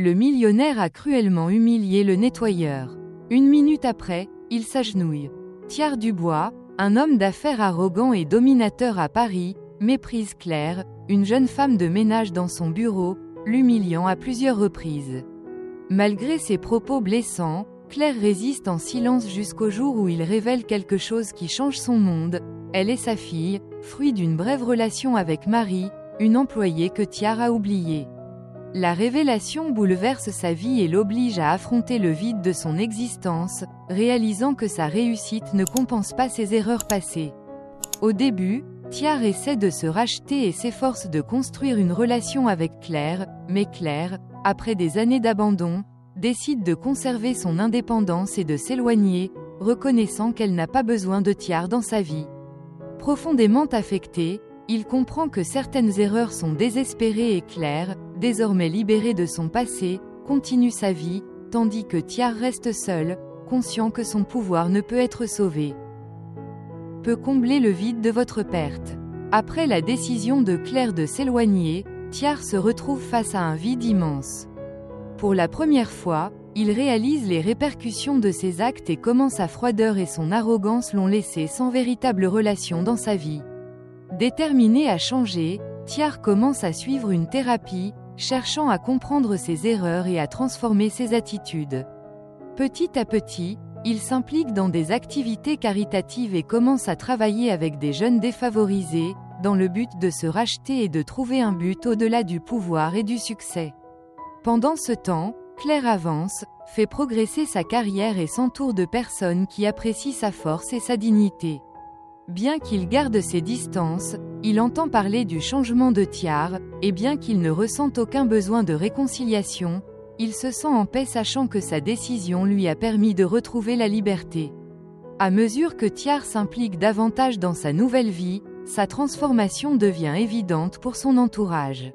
le millionnaire a cruellement humilié le nettoyeur. 1 minute après, il s'agenouille. Thiard Dubois, un homme d'affaires arrogant et dominateur à Paris, méprise Claire, une jeune femme de ménage dans son bureau, l'humiliant à plusieurs reprises. Malgré ses propos blessants, Claire résiste en silence jusqu'au jour où il révèle quelque chose qui change son monde. Elle est sa fille, fruit d'une brève relation avec Marie, une employée que Thiard a oubliée. La révélation bouleverse sa vie et l'oblige à affronter le vide de son existence, réalisant que sa réussite ne compense pas ses erreurs passées. Au début, Thiard essaie de se racheter et s'efforce de construire une relation avec Claire, mais Claire, après des années d'abandon, décide de conserver son indépendance et de s'éloigner, reconnaissant qu'elle n'a pas besoin de Thiard dans sa vie. Profondément affecté, il comprend que certaines erreurs sont désespérées et Claire, désormais libérée de son passé, continue sa vie, tandis que Thiard reste seul, conscient que son pouvoir ne peut être sauvé. Peut combler le vide de votre perte. Après la décision de Claire de s'éloigner, Thiard se retrouve face à un vide immense. Pour la première fois, il réalise les répercussions de ses actes et comment sa froideur et son arrogance l'ont laissé sans véritable relation dans sa vie. Déterminé à changer, Thiard commence à suivre une thérapie, cherchant à comprendre ses erreurs et à transformer ses attitudes. Petit à petit, il s'implique dans des activités caritatives et commence à travailler avec des jeunes défavorisés, dans le but de se racheter et de trouver un but au-delà du pouvoir et du succès. Pendant ce temps, Claire avance, fait progresser sa carrière et s'entoure de personnes qui apprécient sa force et sa dignité. Bien qu'il garde ses distances, il entend parler du changement de Thiard, et bien qu'il ne ressente aucun besoin de réconciliation, il se sent en paix sachant que sa décision lui a permis de retrouver la liberté. À mesure que Thiard s'implique davantage dans sa nouvelle vie, sa transformation devient évidente pour son entourage.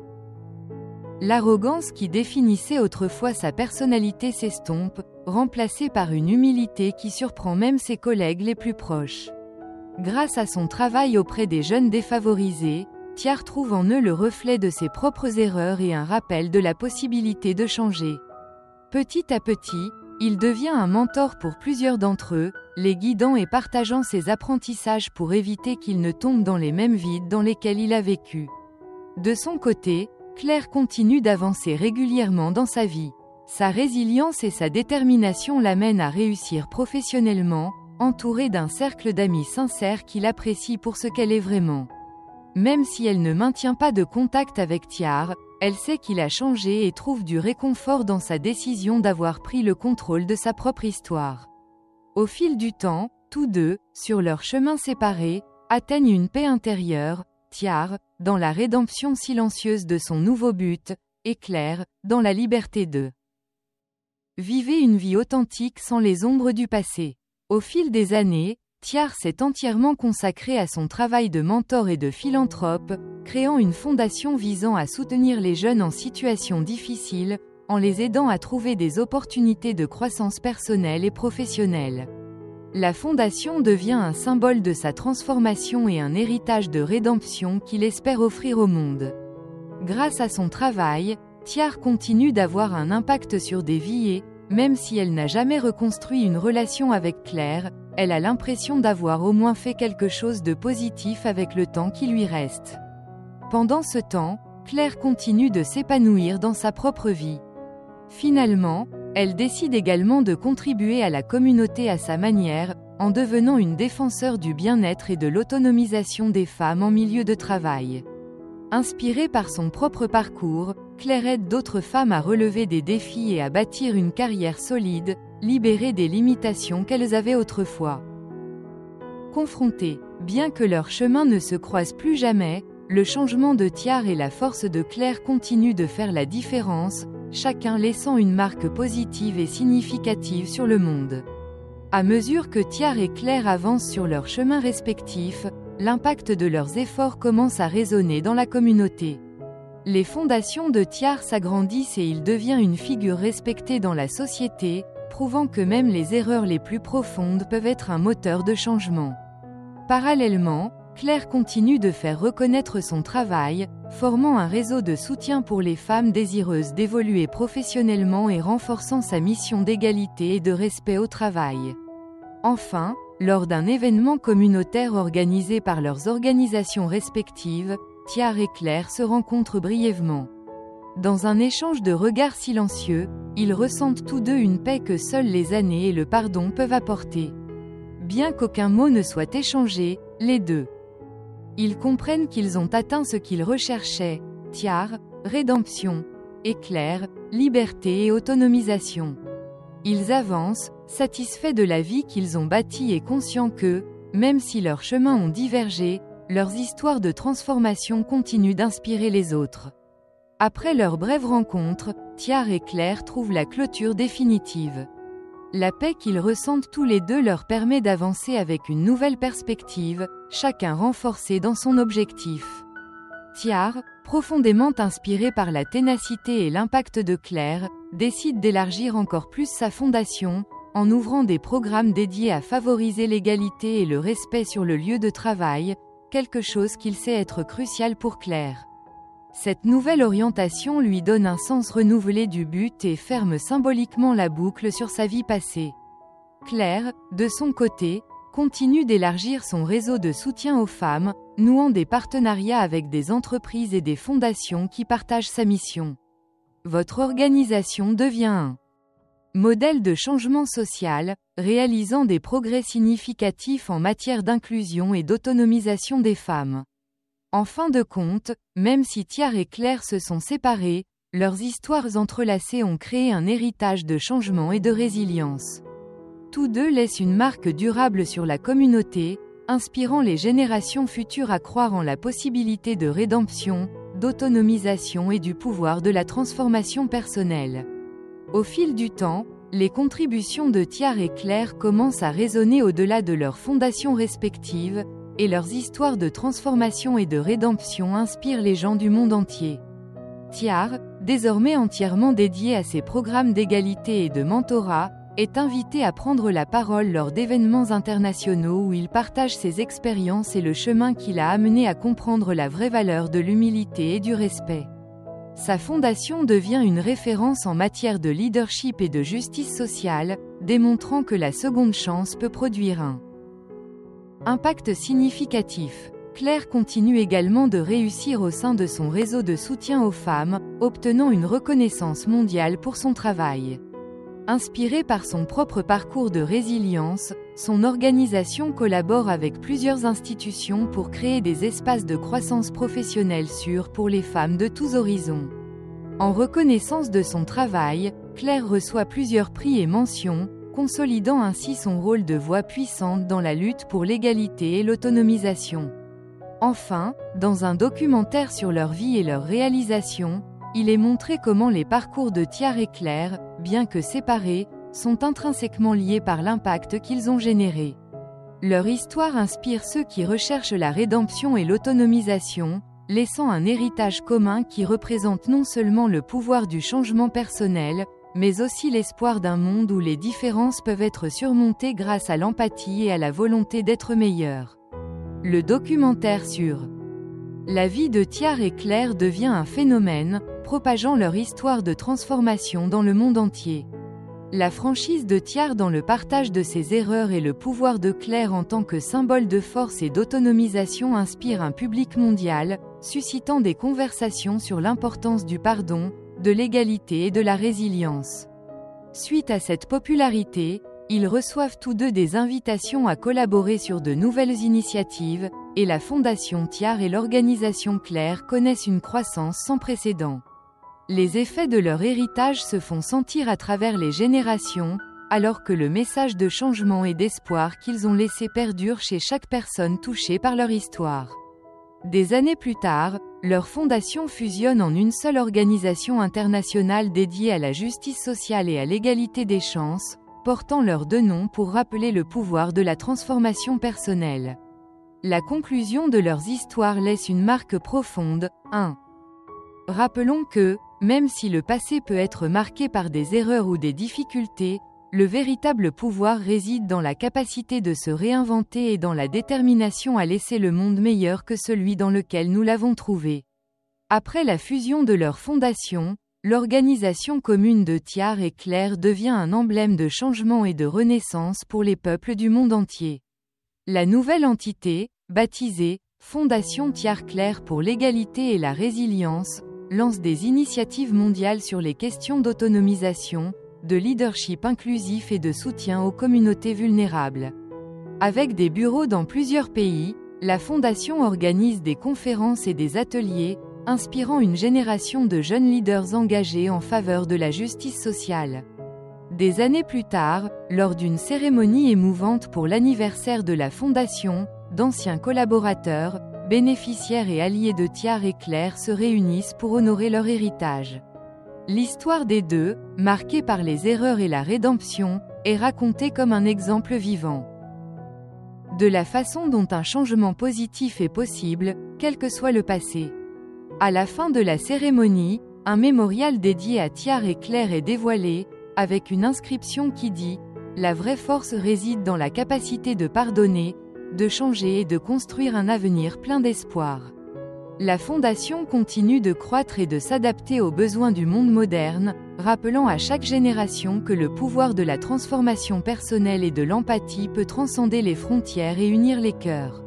L'arrogance qui définissait autrefois sa personnalité s'estompe, remplacée par une humilité qui surprend même ses collègues les plus proches. Grâce à son travail auprès des jeunes défavorisés, Thiard trouve en eux le reflet de ses propres erreurs et un rappel de la possibilité de changer. Petit à petit, il devient un mentor pour plusieurs d'entre eux, les guidant et partageant ses apprentissages pour éviter qu'ils ne tombent dans les mêmes vides dans lesquels il a vécu. De son côté, Claire continue d'avancer régulièrement dans sa vie. Sa résilience et sa détermination l'amènent à réussir professionnellement, entourée d'un cercle d'amis sincères qui l'apprécient pour ce qu'elle est vraiment. Même si elle ne maintient pas de contact avec Thiard, elle sait qu'il a changé et trouve du réconfort dans sa décision d'avoir pris le contrôle de sa propre histoire. Au fil du temps, tous deux, sur leurs chemins séparés, atteignent une paix intérieure, Thiard, dans la rédemption silencieuse de son nouveau but, et Claire, dans la liberté de vivre une vie authentique sans les ombres du passé. Au fil des années, Thiard s'est entièrement consacré à son travail de mentor et de philanthrope, créant une fondation visant à soutenir les jeunes en situation difficile, en les aidant à trouver des opportunités de croissance personnelle et professionnelle. La fondation devient un symbole de sa transformation et un héritage de rédemption qu'il espère offrir au monde. Grâce à son travail, Thiard continue d'avoir un impact sur des vies et, même si elle n'a jamais reconstruit une relation avec Claire, elle a l'impression d'avoir au moins fait quelque chose de positif avec le temps qui lui reste. Pendant ce temps, Claire continue de s'épanouir dans sa propre vie. Finalement, elle décide également de contribuer à la communauté à sa manière, en devenant une défenseure du bien-être et de l'autonomisation des femmes en milieu de travail. Inspirée par son propre parcours, Claire aide d'autres femmes à relever des défis et à bâtir une carrière solide, libérée des limitations qu'elles avaient autrefois. Confrontées, bien que leurs chemins ne se croisent plus jamais, le changement de Thiard et la force de Claire continuent de faire la différence, chacun laissant une marque positive et significative sur le monde. À mesure que Thiard et Claire avancent sur leurs chemins respectifs, l'impact de leurs efforts commence à résonner dans la communauté. Les fondations de Thiard s'agrandissent et il devient une figure respectée dans la société, prouvant que même les erreurs les plus profondes peuvent être un moteur de changement. Parallèlement, Claire continue de faire reconnaître son travail, formant un réseau de soutien pour les femmes désireuses d'évoluer professionnellement et renforçant sa mission d'égalité et de respect au travail. Enfin, lors d'un événement communautaire organisé par leurs organisations respectives, Tiar et Claire se rencontrent brièvement. Dans un échange de regards silencieux, ils ressentent tous deux une paix que seules les années et le pardon peuvent apporter. Bien qu'aucun mot ne soit échangé, les deux. Ils comprennent qu'ils ont atteint ce qu'ils recherchaient, Tiar, rédemption, et Claire, liberté et autonomisation. Ils avancent, satisfaits de la vie qu'ils ont bâtie et conscients que, même si leurs chemins ont divergé, leurs histoires de transformation continuent d'inspirer les autres. Après leur brève rencontre, Tiar et Claire trouvent la clôture définitive. La paix qu'ils ressentent tous les deux leur permet d'avancer avec une nouvelle perspective, chacun renforcé dans son objectif. Tiar, profondément inspiré par la ténacité et l'impact de Claire, décide d'élargir encore plus sa fondation, en ouvrant des programmes dédiés à favoriser l'égalité et le respect sur le lieu de travail, quelque chose qu'il sait être crucial pour Claire. Cette nouvelle orientation lui donne un sens renouvelé du but et ferme symboliquement la boucle sur sa vie passée. Claire, de son côté, continue d'élargir son réseau de soutien aux femmes, nouant des partenariats avec des entreprises et des fondations qui partagent sa mission. Votre organisation devient un modèle de changement social, réalisant des progrès significatifs en matière d'inclusion et d'autonomisation des femmes. En fin de compte, même si Tiar et Claire se sont séparés, leurs histoires entrelacées ont créé un héritage de changement et de résilience. Tous deux laissent une marque durable sur la communauté, inspirant les générations futures à croire en la possibilité de rédemption, d'autonomisation et du pouvoir de la transformation personnelle. Au fil du temps, les contributions de Tiar et Claire commencent à résonner au-delà de leurs fondations respectives, et leurs histoires de transformation et de rédemption inspirent les gens du monde entier. Tiar, désormais entièrement dédié à ses programmes d'égalité et de mentorat, est invité à prendre la parole lors d'événements internationaux où il partage ses expériences et le chemin qui l'a amené à comprendre la vraie valeur de l'humilité et du respect. Sa fondation devient une référence en matière de leadership et de justice sociale, démontrant que la seconde chance peut produire un impact significatif. Claire continue également de réussir au sein de son réseau de soutien aux femmes, obtenant une reconnaissance mondiale pour son travail. Inspirée par son propre parcours de résilience, son organisation collabore avec plusieurs institutions pour créer des espaces de croissance professionnelle sûrs pour les femmes de tous horizons. En reconnaissance de son travail, Claire reçoit plusieurs prix et mentions, consolidant ainsi son rôle de voix puissante dans la lutte pour l'égalité et l'autonomisation. Enfin, dans un documentaire sur leur vie et leurs réalisations, il est montré comment les parcours de Tiar et Claire, bien que séparés, sont intrinsèquement liés par l'impact qu'ils ont généré. Leur histoire inspire ceux qui recherchent la rédemption et l'autonomisation, laissant un héritage commun qui représente non seulement le pouvoir du changement personnel, mais aussi l'espoir d'un monde où les différences peuvent être surmontées grâce à l'empathie et à la volonté d'être meilleur. Le documentaire sur la vie de Tiar et Claire devient un phénomène, propageant leur histoire de transformation dans le monde entier. La franchise de Tiar dans le partage de ses erreurs et le pouvoir de Claire en tant que symbole de force et d'autonomisation inspirent un public mondial, suscitant des conversations sur l'importance du pardon, de l'égalité et de la résilience. Suite à cette popularité, ils reçoivent tous deux des invitations à collaborer sur de nouvelles initiatives, et la Fondation Tiar et l'organisation Claire connaissent une croissance sans précédent. Les effets de leur héritage se font sentir à travers les générations, alors que le message de changement et d'espoir qu'ils ont laissé perdure chez chaque personne touchée par leur histoire. Des années plus tard, leur fondation fusionne en une seule organisation internationale dédiée à la justice sociale et à l'égalité des chances, portant leurs deux noms pour rappeler le pouvoir de la transformation personnelle. La conclusion de leurs histoires laisse une marque profonde. 1. Rappelons que, même si le passé peut être marqué par des erreurs ou des difficultés, le véritable pouvoir réside dans la capacité de se réinventer et dans la détermination à laisser le monde meilleur que celui dans lequel nous l'avons trouvé. Après la fusion de leur fondation, l'organisation commune de Tiar et Clair devient un emblème de changement et de renaissance pour les peuples du monde entier. La nouvelle entité, baptisée Fondation Tiar Clair pour l'égalité et la résilience, lance des initiatives mondiales sur les questions d'autonomisation, de leadership inclusif et de soutien aux communautés vulnérables. Avec des bureaux dans plusieurs pays, la Fondation organise des conférences et des ateliers, inspirant une génération de jeunes leaders engagés en faveur de la justice sociale. Des années plus tard, lors d'une cérémonie émouvante pour l'anniversaire de la Fondation, d'anciens collaborateurs, bénéficiaires et alliés de Tiar et Clair se réunissent pour honorer leur héritage. L'histoire des deux, marquée par les erreurs et la rédemption, est racontée comme un exemple vivant de la façon dont un changement positif est possible, quel que soit le passé. À la fin de la cérémonie, un mémorial dédié à Tiar et Clair est dévoilé, avec une inscription qui dit « La vraie force réside dans la capacité de pardonner, de changer et de construire un avenir plein d'espoir ». La Fondation continue de croître et de s'adapter aux besoins du monde moderne, rappelant à chaque génération que le pouvoir de la transformation personnelle et de l'empathie peut transcender les frontières et unir les cœurs.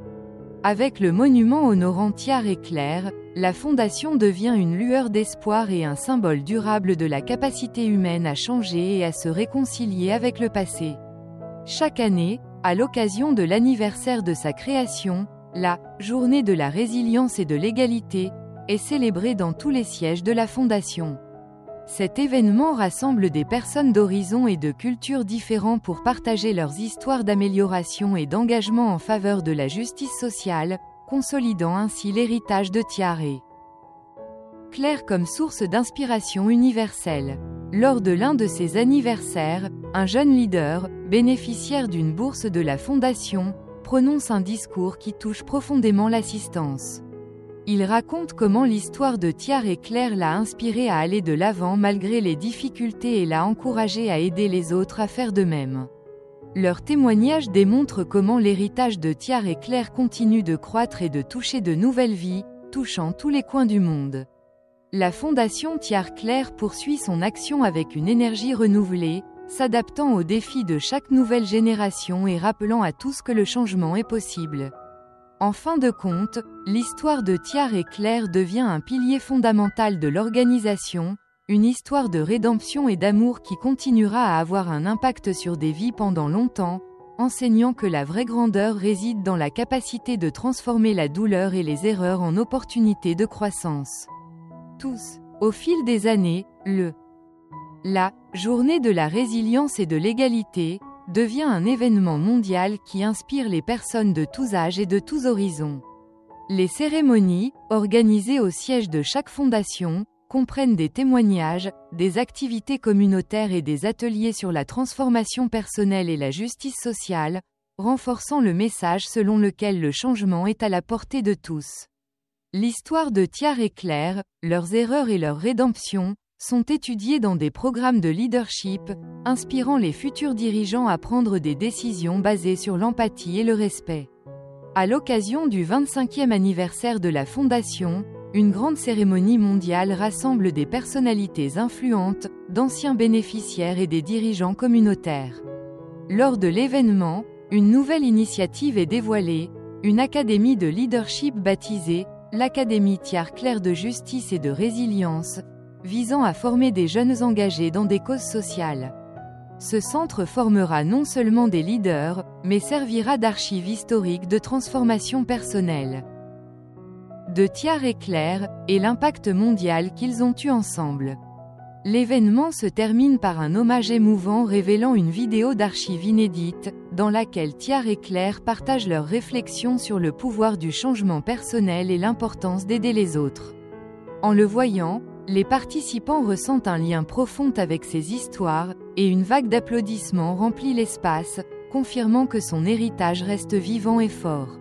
Avec le monument honorant Tiar et Clair, la Fondation devient une lueur d'espoir et un symbole durable de la capacité humaine à changer et à se réconcilier avec le passé. Chaque année, à l'occasion de l'anniversaire de sa création, la « Journée de la résilience et de l'égalité » est célébrée dans tous les sièges de la Fondation. Cet événement rassemble des personnes d'horizons et de cultures différents pour partager leurs histoires d'amélioration et d'engagement en faveur de la justice sociale, consolidant ainsi l'héritage de Tiar et Clair comme source d'inspiration universelle. Lors de l'un de ses anniversaires, un jeune leader, bénéficiaire d'une bourse de la Fondation, prononce un discours qui touche profondément l'assistance. Il raconte comment l'histoire de Tiar et Clair l'a inspiré à aller de l'avant malgré les difficultés et l'a encouragé à aider les autres à faire de même. Leur témoignage démontre comment l'héritage de Tiar et Clair continue de croître et de toucher de nouvelles vies, touchant tous les coins du monde. La Fondation Tiar Clair poursuit son action avec une énergie renouvelée, s'adaptant aux défis de chaque nouvelle génération et rappelant à tous que le changement est possible. En fin de compte, l'histoire de Tiar et Clair devient un pilier fondamental de l'organisation, une histoire de rédemption et d'amour qui continuera à avoir un impact sur des vies pendant longtemps, enseignant que la vraie grandeur réside dans la capacité de transformer la douleur et les erreurs en opportunités de croissance. Tous, au fil des années, la Journée de la résilience et de l'égalité devient un événement mondial qui inspire les personnes de tous âges et de tous horizons. Les cérémonies, organisées au siège de chaque fondation, comprennent des témoignages, des activités communautaires et des ateliers sur la transformation personnelle et la justice sociale, renforçant le message selon lequel le changement est à la portée de tous. L'histoire de Tiar et Clair, leurs erreurs et leur rédemption, sont étudiées dans des programmes de leadership, inspirant les futurs dirigeants à prendre des décisions basées sur l'empathie et le respect. À l'occasion du 25e anniversaire de la Fondation, une grande cérémonie mondiale rassemble des personnalités influentes, d'anciens bénéficiaires et des dirigeants communautaires. Lors de l'événement, une nouvelle initiative est dévoilée, une académie de leadership baptisée l'Académie Tiar Clair de justice et de résilience, visant à former des jeunes engagés dans des causes sociales. Ce centre formera non seulement des leaders, mais servira d'archive historique de transformation personnelle. De Tiar et Clair, et l'impact mondial qu'ils ont eu ensemble. L'événement se termine par un hommage émouvant révélant une vidéo d'archives inédite, dans laquelle Tiar et Clair partagent leurs réflexions sur le pouvoir du changement personnel et l'importance d'aider les autres. En le voyant, les participants ressentent un lien profond avec ces histoires, et une vague d'applaudissements remplit l'espace, confirmant que son héritage reste vivant et fort.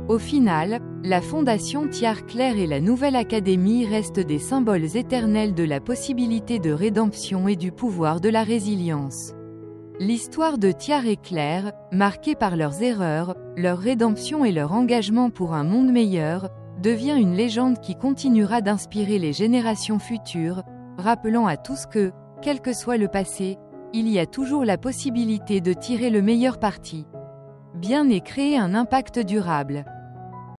Au final, la Fondation Tiar Clair et la Nouvelle Académie restent des symboles éternels de la possibilité de rédemption et du pouvoir de la résilience. L'histoire de Thiard et Claire, marquée par leurs erreurs, leur rédemption et leur engagement pour un monde meilleur, devient une légende qui continuera d'inspirer les générations futures, rappelant à tous que, quel que soit le passé, il y a toujours la possibilité de tirer le meilleur parti. Bien et créer un impact durable.